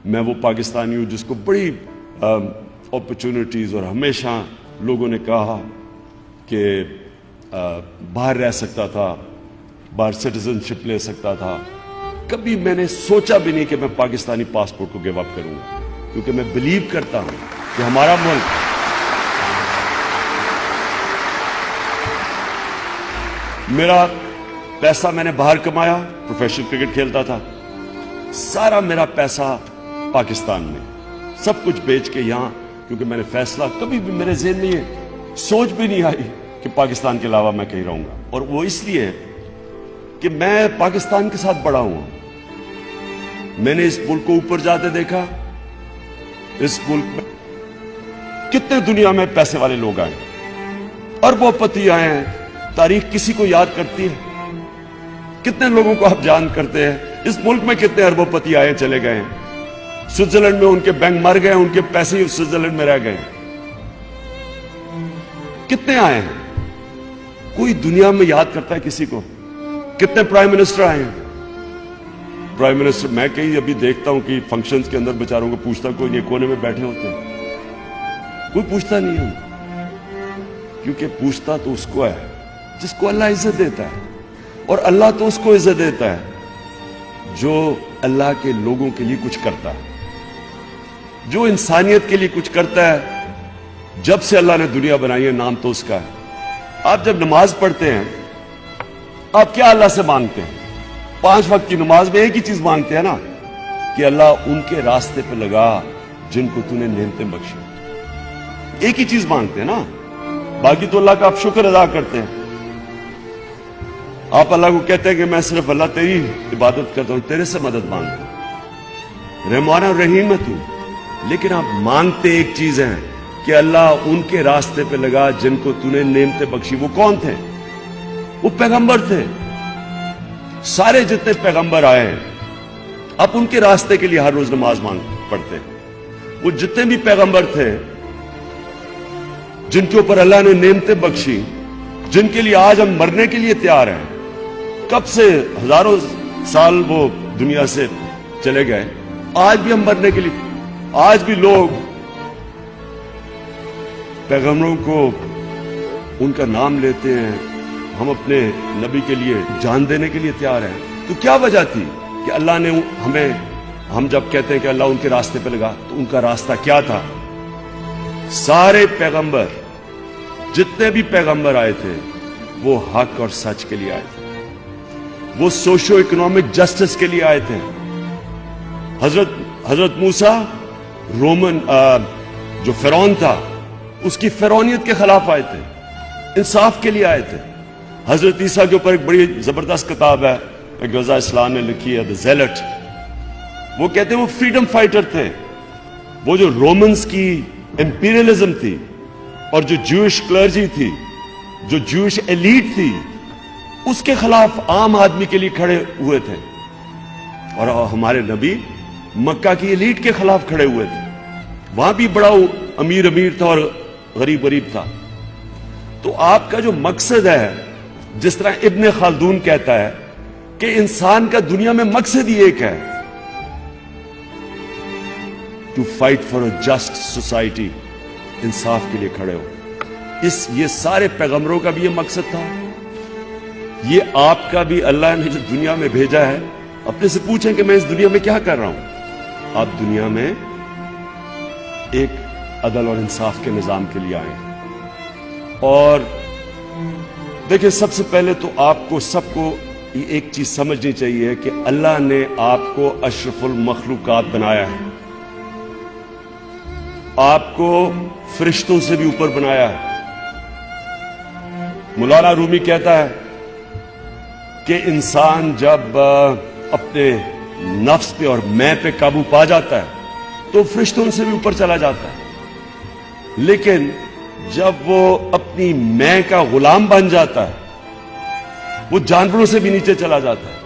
میں وہ پاکستانی ہوں جس کو بڑی اپرچونٹیز اور ہمیشہ لوگوں نے کہا کہ باہر رہ سکتا تھا، باہر سٹیزن شپ لے سکتا تھا. کبھی میں نے سوچا بھی نہیں کہ میں پاکستانی پاسپورٹ کو گیو اپ کروں گا، کیونکہ میں بلیو کرتا ہوں کہ ہمارا ملک میرا پیسہ میں نے باہر کمایا، پروفیشنل کرکٹ کھیلتا تھا، سارا میرا پیسہ پاکستان میں، سب کچھ بیچ کے یہاں، کیونکہ میں نے فیصلہ کبھی بھی میرے ذہن میں یہ سوچ بھی نہیں آئی کہ پاکستان کے علاوہ میں کہیں رہوں گا. اور وہ اس لیے کہ میں پاکستان کے ساتھ بڑا ہوں. میں نے اس ملک کو اوپر جاتے دیکھا. اس ملک میں کتنے دنیا میں پیسے والے لوگ آئے، اربوں پتی آئے ہیں. تاریخ کسی کو یاد کرتی ہے؟ کتنے لوگوں کو آپ جان کرتے ہیں؟ اس ملک میں کتنے اربوں پتی آئے چلے گئے ہیں. سوئٹزرلینڈ میں ان کے بینک مر گئے، ان کے پیسے ہی سوئٹزرلینڈ میں رہ گئے. کتنے آئے ہیں؟ کوئی دنیا میں یاد کرتا ہے کسی کو؟ کتنے پرائم منسٹر آئے ہیں؟ پرائم منسٹر میں کہیں ابھی دیکھتا ہوں کہ فنکشنز کے اندر بیچاروں کو پوچھتا کوئی نہیں، کونے میں بیٹھے ہوتے ہیں، کوئی پوچھتا نہیں ہے. کیونکہ پوچھتا تو اس کو ہے جس کو اللہ عزت دیتا ہے، اور اللہ تو اس کو عزت دیتا ہے جو اللہ کے لوگوں کے لیے کچھ کرتا ہے، جو انسانیت کے لیے کچھ کرتا ہے. جب سے اللہ نے دنیا بنائی ہے نام تو اس کا ہے. آپ جب نماز پڑھتے ہیں آپ کیا اللہ سے مانگتے ہیں؟ 5 وقت کی نماز میں ایک ہی چیز مانگتے ہیں نا، کہ اللہ ان کے راستے پہ لگا جن کو تو نے نعمتیں بخشی. ایک ہی چیز مانگتے ہیں نا، باقی تو اللہ کا آپ شکر ادا کرتے ہیں. آپ اللہ کو کہتے ہیں کہ میں صرف اللہ تیری عبادت کرتا ہوں، تیرے سے مدد مانگتا ہوں، رحمان اور رحیم ہے تو. لیکن آپ مانگتے ایک چیز ہے کہ اللہ ان کے راستے پہ لگا جن کو تو نے نعمتیں بخشی. وہ کون تھے؟ وہ پیغمبر تھے. سارے جتنے پیغمبر آئے ہیں آپ ان کے راستے کے لیے ہر روز نماز پڑھتے ہیں. وہ جتنے بھی پیغمبر تھے جن کے اوپر اللہ نے نعمتیں بخشی، جن کے لیے آج ہم مرنے کے لیے تیار ہیں، کب سے ہزاروں سال وہ دنیا سے چلے گئے، آج بھی ہم مرنے کے لیے، آج بھی لوگ پیغمبروں کو ان کا نام لیتے ہیں. ہم اپنے نبی کے لیے جان دینے کے لیے تیار ہیں. تو کیا وجہ تھی کہ اللہ نے ہم جب کہتے ہیں کہ اللہ ان کے راستے پہ لگا، تو ان کا راستہ کیا تھا؟ سارے پیغمبر، جتنے بھی پیغمبر آئے تھے وہ حق اور سچ کے لیے آئے تھے، وہ سوشو اکنامک جسٹس کے لیے آئے تھے. حضرت موسیٰ رومن جو فرعون تھا اس کی فرعونیت کے خلاف آئے تھے، انصاف کے لیے آئے تھے. حضرت عیسیٰ کے اوپر ایک بڑی زبردست کتاب ہے ایک رضا اسلام نے لکھی ہے، دی زیلٹ. وہ کہتے ہیں وہ فریڈم فائٹر تھے. وہ جو رومنز کی امپیریلزم تھی اور جو جوئش کلرجی تھی، جو جوئش ایلیٹ تھی، اس کے خلاف عام آدمی کے لیے کھڑے ہوئے تھے. اور ہمارے نبی مکہ کی ایلیٹ کے خلاف کھڑے ہوئے تھے. وہاں بھی بڑا امیر تھا اور غریب تھا. تو آپ کا جو مقصد ہے، جس طرح ابن خلدون کہتا ہے کہ انسان کا دنیا میں مقصد ہی ایک ہے، to fight for a just society, انصاف کے لیے کھڑے ہو. یہ سارے پیغمبروں کا بھی یہ مقصد تھا. یہ آپ کا بھی اللہ نے جو دنیا میں بھیجا ہے. اپنے سے پوچھیں کہ میں اس دنیا میں کیا کر رہا ہوں؟ آپ دنیا میں ایک عدل اور انصاف کے نظام کے لیے آئے. اور دیکھیں، سب سے پہلے تو آپ کو سب کو ایک چیز سمجھنی چاہیے کہ اللہ نے آپ کو اشرف المخلوقات بنایا ہے، آپ کو فرشتوں سے بھی اوپر بنایا ہے. مولانا رومی کہتا ہے کہ انسان جب اپنے نفس پہ اور میں پہ قابو پا جاتا ہے تو فرشتوں سے بھی اوپر چلا جاتا ہے. لیکن جب وہ اپنی میں کا غلام بن جاتا ہے وہ جانوروں سے بھی نیچے چلا جاتا ہے.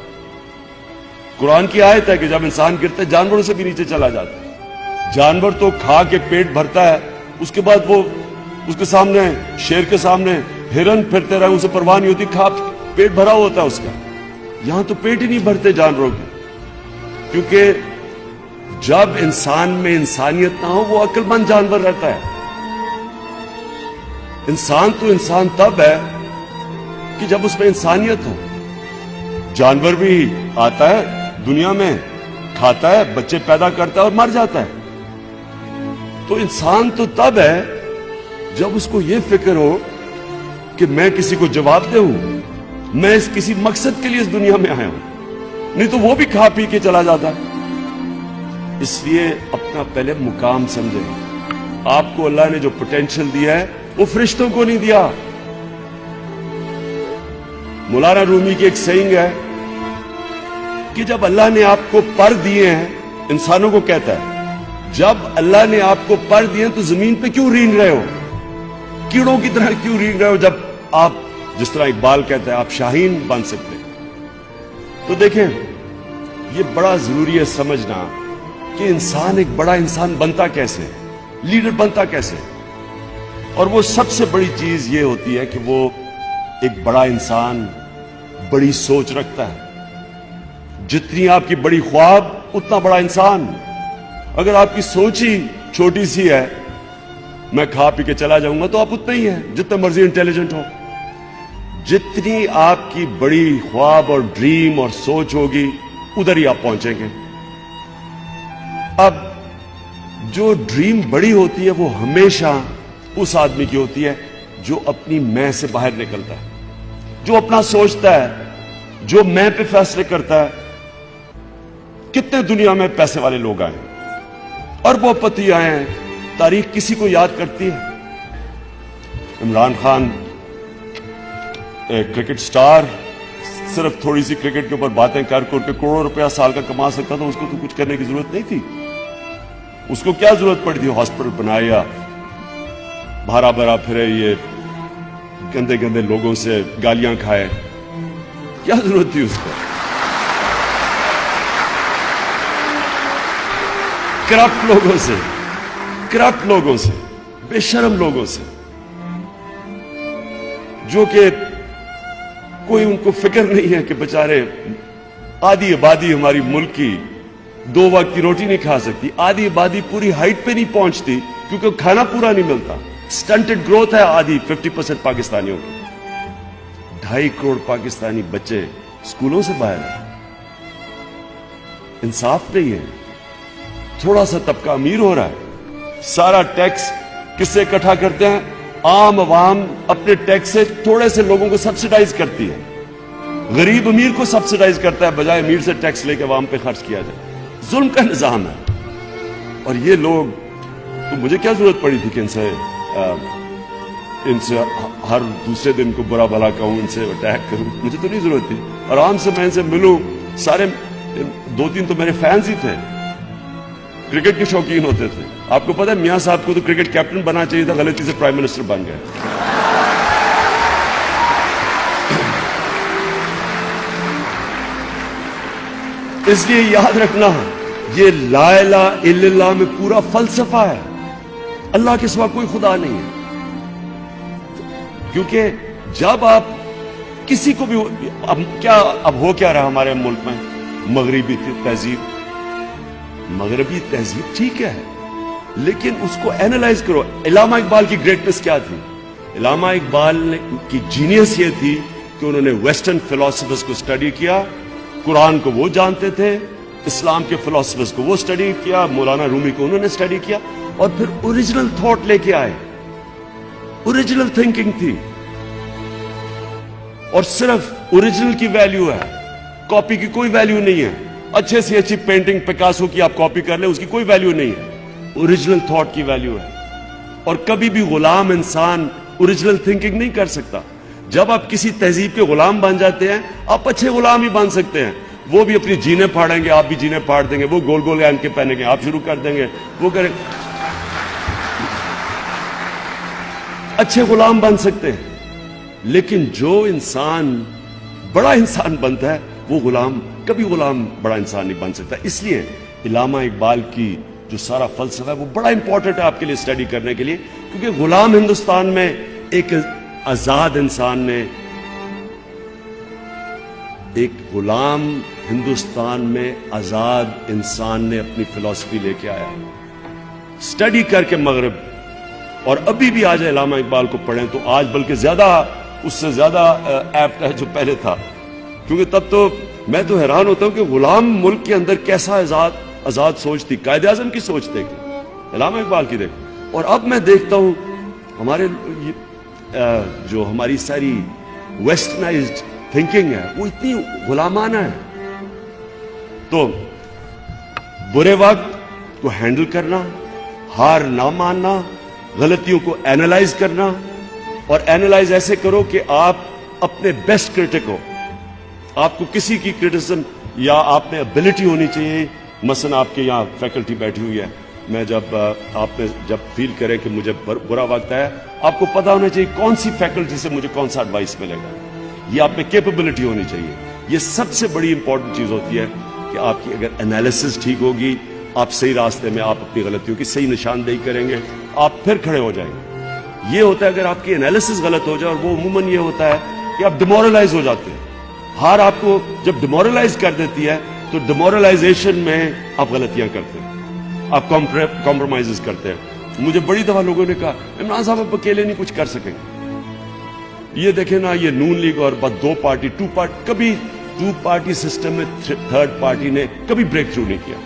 قرآن کی آیت ہے کہ جب انسان گرتا ہے جانوروں سے بھی نیچے چلا جاتا ہے. جانور تو کھا کے پیٹ بھرتا ہے، اس کے بعد وہ اس کے سامنے شیر کے سامنے ہرن پھرتے رہے، اسے پرواہ نہیں ہوتی، کھا پیٹ بھرا ہوتا ہے اس کا. یہاں تو پیٹ ہی نہیں بھرتے جانوروں کے، کیونکہ جب انسان میں انسانیت نہ ہو وہ عقل مند جانور رہتا ہے. انسان تو انسان تب ہے کہ جب اس میں انسانیت ہو. جانور بھی آتا ہے دنیا میں, کھاتا ہے, بچے پیدا کرتا ہے اور مر جاتا ہے. تو انسان تو تب ہے جب اس کو یہ فکر ہو کہ میں کسی کو جواب دے ہوں, میں اس کسی مقصد کے لیے اس دنیا میں آیا ہوں. نہیں تو وہ بھی کھا پی کے چلا جاتا ہے. اس لیے اپنا پہلے مقام سمجھیں. آپ کو اللہ نے جو پوٹینشل دیا ہے وہ فرشتوں کو نہیں دیا. مولانا رومی کی ایک سیئنگ ہے کہ جب اللہ نے آپ کو پر دیے ہیں, انسانوں کو کہتا ہے, جب اللہ نے آپ کو پر دیے ہیں تو زمین پہ کیوں رینگ رہے ہو, کیڑوں کی طرح کیوں رینگ رہے ہو, جب آپ جس طرح اقبال کہتا ہے آپ شاہین بن سکتے. تو دیکھیں یہ بڑا ضروری ہے سمجھنا کہ انسان ایک بڑا انسان بنتا کیسے, لیڈر بنتا کیسے. اور وہ سب سے بڑی چیز یہ ہوتی ہے کہ وہ ایک بڑا انسان بڑی سوچ رکھتا ہے. جتنی آپ کی بڑی خواب اتنا بڑا انسان. اگر آپ کی سوچ ہی چھوٹی سی ہے, میں کھا پی کے چلا جاؤں گا, تو آپ اتنا ہی ہیں جتنا مرضی انٹیلیجنٹ ہو. جتنی آپ کی بڑی خواب اور ڈریم اور سوچ ہوگی ادھر ہی آپ پہنچیں گے. اب جو ڈریم بڑی ہوتی ہے وہ ہمیشہ اس آدمی کی ہوتی ہے جو اپنی میں سے باہر نکلتا ہے, جو اپنا سوچتا ہے, جو میں پہ فیصلے کرتا ہے. کتنے دنیا میں پیسے والے لوگ آئے, اربوں پتی آئے ہیں, تاریخ کسی کو یاد کرتی ہے. عمران خان ایک کرکٹ سٹار, صرف تھوڑی سی کرکٹ کے اوپر باتیں کر کے کروڑوں روپیہ سال کا کما سکتا تھا. اس کو تو کچھ کرنے کی ضرورت نہیں تھی. اس کو کیا ضرورت پڑی تھی ہاسپٹل بنایا, بھرا بھرا پھرے, یہ گندے گندے لوگوں سے گالیاں کھائے, کیا ضرورت تھی اس کو. کرپٹ لوگوں سے, بے شرم لوگوں سے, جو کہ کوئی ان کو فکر نہیں ہے کہ بےچارے آدھی آبادی ہماری ملک کی 2 وقت کی روٹی نہیں کھا سکتی. آدھی آبادی پوری ہائٹ پہ نہیں پہنچتی کیونکہ کھانا پورا نہیں ملتا. سٹنٹڈ گروتھ ہے آدھی 50% پاکستانیوں کی. 2.5 کروڑ پاکستانی بچے اسکولوں سے باہر ہیں. انصاف نہیں ہے. تھوڑا سا طبقہ امیر ہو رہا ہے, سارا ٹیکس کس سے اکٹھا کرتے ہیں, عام عوام اپنے ٹیکس سے تھوڑے سے لوگوں کو سبسڈائز کرتی ہے. غریب امیر کو سبسڈائز کرتا ہے بجائے امیر سے ٹیکس لے کے عوام پہ خرچ کیا جائے. ظلم کا نظام ہے. اور یہ لوگ, تو مجھے کیا ضرورت پڑی تھی کہ ان سے ہر دوسرے دن کو برا بھلا کہوں, ان سے اٹیک کروں, مجھے تو نہیں ضرورت تھی. آرام سے میں ان سے ملوں. سارے 2-3 تو میرے فینس ہی تھے, کرکٹ کے شوقین ہوتے تھے. آپ کو پتا ہے میاں صاحب کو تو کرکٹ کیپٹن بننا چاہیے تھا, غلطی سے پرائم منسٹر بن گئے. اس لیے یاد رکھنا, یہ لا الہ الا اللہ میں پورا فلسفہ ہے. اللہ کے سوا کوئی خدا نہیں ہے. کیونکہ جب آپ کسی کو بھی, اب ہو کیا رہا ہمارے ملک میں, مغربی تہذیب ٹھیک ہے, لیکن اس کو اینالائز کرو. علامہ اقبال کی گریٹنس کیا تھی؟ علامہ اقبال کی جینیس یہ تھی کہ انہوں نے ویسٹرن فلاسفرز کو اسٹڈی کیا. قرآن کو وہ جانتے تھے, اسلام کے فلاسفرز کو وہ اسٹڈی کیا, مولانا رومی کو انہوں نے اسٹڈی کیا, اور پھر اوریجنل تھاٹ لے کے آئے. اوریجنل تھنکنگ تھی, اور صرف اوریجنل کی ویلیو ہے, کاپی کی کوئی ویلیو نہیں ہے. اچھے سے اچھی پینٹنگ پکاسو کی آپ کاپی کر لیں, اس کی کوئی ویلیو نہیں ہے. اوریجنل تھاٹ کی ویلیو ہے. اور کبھی بھی غلام انسان اوریجنل تھنکنگ نہیں کر سکتا. جب آپ کسی تہذیب کے غلام بن جاتے ہیں, آپ اچھے غلام ہی بن سکتے ہیں. وہ بھی اپنی جینے پھاڑیں گے, آپ بھی جینے پھاڑ دیں گے. وہ گول گول اینک کے پہنیں گے, آپ شروع کر دیں گے. وہ کریں, اچھے غلام بن سکتے ہیں. لیکن جو انسان بڑا انسان بنتا ہے وہ غلام, کبھی غلام بڑا انسان نہیں بن سکتا. اس لیے علامہ اقبال کی جو سارا فلسفہ ہے وہ بڑا امپورٹنٹ ہے آپ کے لیے اسٹڈی کرنے کے لیے. کیونکہ غلام ہندوستان میں ایک آزاد انسان نے, ایک غلام ہندوستان میں آزاد انسان نے اپنی فلسفی لے کے آیا، اسٹڈی کر کے مغرب، اور ابھی بھی آج علامہ اقبال کو پڑھیں تو آج بلکہ زیادہ اس سے زیادہ ایپٹ ہے جو پہلے تھا، کیونکہ تب تو میں تو حیران ہوتا ہوں کہ غلام ملک کے اندر کیسا آزاد سوچ تھی، قائد اعظم کی سوچ دیکھیں، علامہ اقبال کی دیکھیں، اور اب میں دیکھتا ہوں ہمارے جو ہماری ساری ویسٹرنائزڈ تھنکنگ ہے وہ اتنی غلامانہ ہے۔ تو برے وقت کو ہینڈل کرنا، ہار نہ ماننا، غلطیوں کو اینالائز کرنا، اور اینالائز ایسے کرو کہ آپ اپنے بیسٹ کرٹک ہو، آپ کو کسی کی کرٹیسزم یا آپ میں ابیلٹی ہونی چاہیے۔ مثلا آپ کے یہاں فیکلٹی بیٹھی ہوئی ہے، میں جب آپ نے جب فیل کرے کہ مجھے برا وقت ہے، آپ کو پتا ہونا چاہیے کون سی فیکلٹی سے مجھے کون سا ایڈوائس ملے گا، یہ آپ میں کیپیبلٹی ہونی چاہیے۔ یہ سب سے بڑی امپورٹنٹ چیز ہوتی ہے کہ آپ کی اگر انالیسس ٹھیک ہوگی، آپ صحیح راستے میں، آپ اپنی غلطیوں کی صحیح نشاندہی کریں گے، آپ پھر کھڑے ہو جائیں گے۔ یہ ہوتا ہے اگر آپ کی انالیسس غلط ہو جائے، اور وہ عموماً یہ ہوتا ہے کہ آپ ڈیمورلائز ہو جاتے ہیں۔ ہار آپ کو جب ڈیمورلائز کر دیتی ہے تو ڈیمورلائزیشن میں آپ غلطیاں کرتے ہیں، آپ کمپرومائز کرتے ہیں۔ مجھے بڑی دفعہ لوگوں نے کہا عمران صاحب آپ اکیلے نہیں کچھ کر سکیں گے، یہ دیکھیں نا، یہ نون لیگ اور بس کبھی ٹو پارٹی سسٹم میں تھرڈ پارٹی نے کبھی بریک تھرو نہیں کیا۔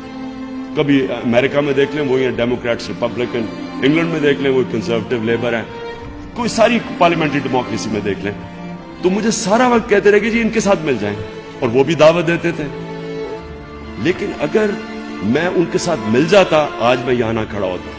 کبھی امریکہ میں دیکھ لیں وہی ڈیموکریٹس ریپبلکن، انگلینڈ میں دیکھ لیں وہی کنزرویٹو لیبر ہیں، کوئی ساری پارلیمنٹری ڈیموکریسی میں دیکھ لیں، تو مجھے سارا وقت کہتے رہے کہ جی ان کے ساتھ مل جائیں، اور وہ بھی دعوت دیتے تھے۔ لیکن اگر میں ان کے ساتھ مل جاتا، آج میں یہاں نہ کھڑا ہوتا۔